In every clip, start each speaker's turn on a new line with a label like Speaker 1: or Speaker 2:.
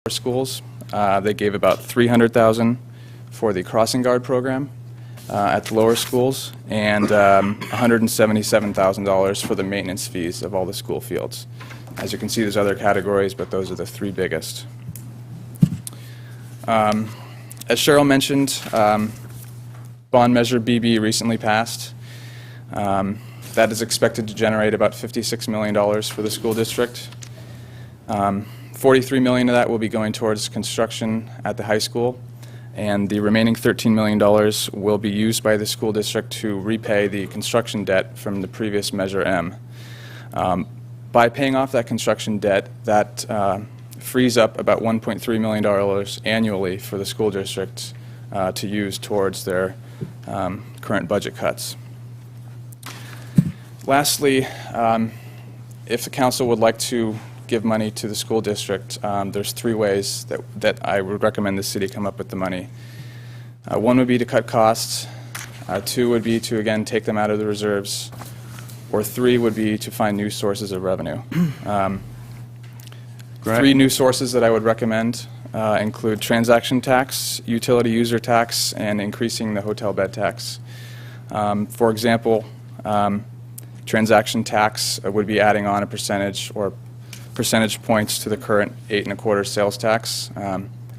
Speaker 1: schools. They gave about $300,000 for the crossing guard program at the lower schools, and $177,000 for the maintenance fees of all the school fields. As you can see, there's other categories, but those are the three biggest. As Cheryl mentioned, bond measure BB recently passed. That is expected to generate about $56 million for the school district. $43 million of that will be going towards construction at the high school, and the remaining $13 million will be used by the school district to repay the construction debt from the previous Measure M. By paying off that construction debt, that frees up about $1.3 million annually for the school district to use towards their current budget cuts. Lastly, if the council would like to give money to the school district, there's three ways that I would recommend the city come up with the money. One would be to cut costs, two would be to, again, take them out of the reserves, or three would be to find new sources of revenue. Three new sources that I would recommend include transaction tax, utility user tax, and increasing the hotel bed tax. For example, transaction tax would be adding on a percentage or percentage points to the current 8.25% sales tax.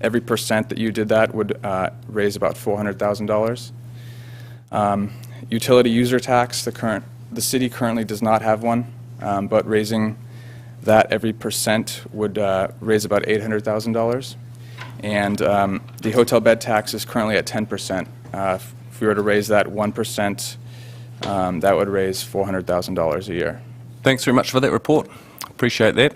Speaker 1: Every percent that you did that would raise about $400,000. Utility user tax, the city currently does not have one, but raising that every percent would raise about $800,000. And the hotel bed tax is currently at 10%. If we were to raise that 1%, that would raise $400,000 a year.
Speaker 2: Thanks very much for that report. Appreciate that.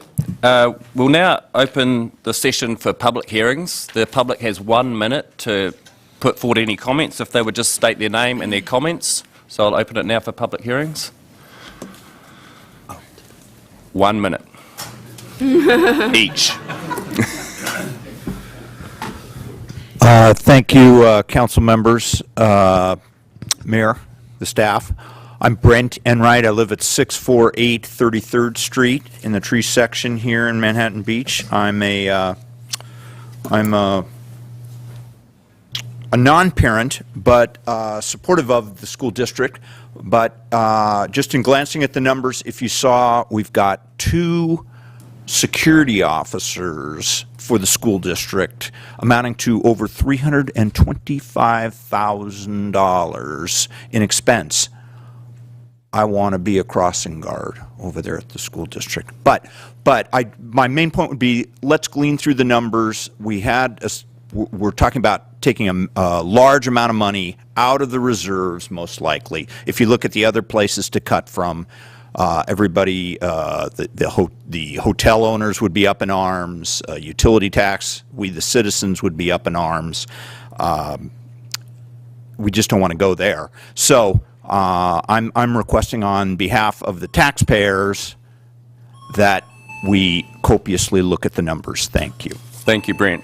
Speaker 2: We'll now open the session for public hearings. The public has 1 minute to put forward any comments if they would just state their name and their comments. So I'll open it now for public hearings. 1 minute each.
Speaker 3: Thank you, council members, mayor, the staff. I'm Brent Enright. I live at 648 33rd Street in the tree section here in Manhattan Beach. I'm a non-parent, but supportive of the school district. But just in glancing at the numbers, if you saw, we've got 2 security officers for the school district, amounting to over $325,000 in expense. I want to be a crossing guard over there at the school district. But my main point would be, let's glean through the numbers. We're talking about taking a large amount of money out of the reserves, most likely. If you look at the other places to cut from, everybody, the hotel owners would be up in arms, utility tax, we the citizens would be up in arms. We just don't want to go there. So I'm requesting on behalf of the taxpayers that we copiously look at the numbers. Thank you.
Speaker 2: Thank you, Brent.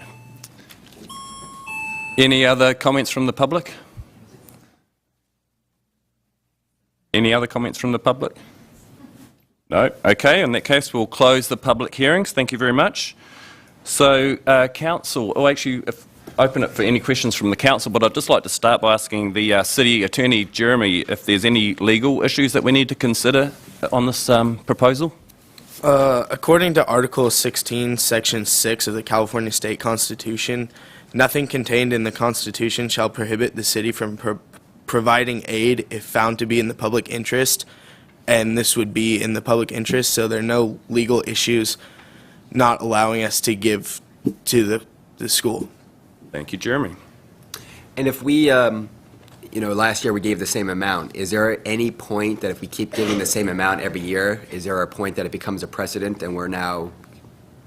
Speaker 2: Any other comments from the public? Any other comments from the public? No? Okay, in that case, we'll close the public hearings. Thank you very much. So, council, open it for any questions from the council, but I'd just like to start by asking the City Attorney, Jeremy, if there's any legal issues that we need to consider on this proposal?
Speaker 4: According to Article 16, Section 6 of the California State Constitution, nothing contained in the Constitution shall prohibit the city from providing aid if found to be in the public interest, and this would be in the public interest, so there are no legal issues not allowing us to give to the school.
Speaker 2: Thank you, Jeremy.
Speaker 5: And if we, last year we gave the same amount, is there any point that if we keep giving the same amount every year, is there a point that it becomes a precedent and we're now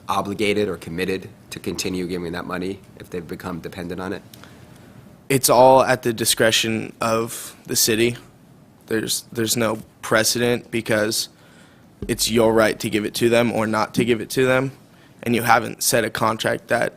Speaker 5: obligated or committed to continue giving that money if they've become dependent on it?
Speaker 4: It's all at the discretion of the city. There's no precedent because it's your right to give it to them or not to give it to them, and you haven't set a contract that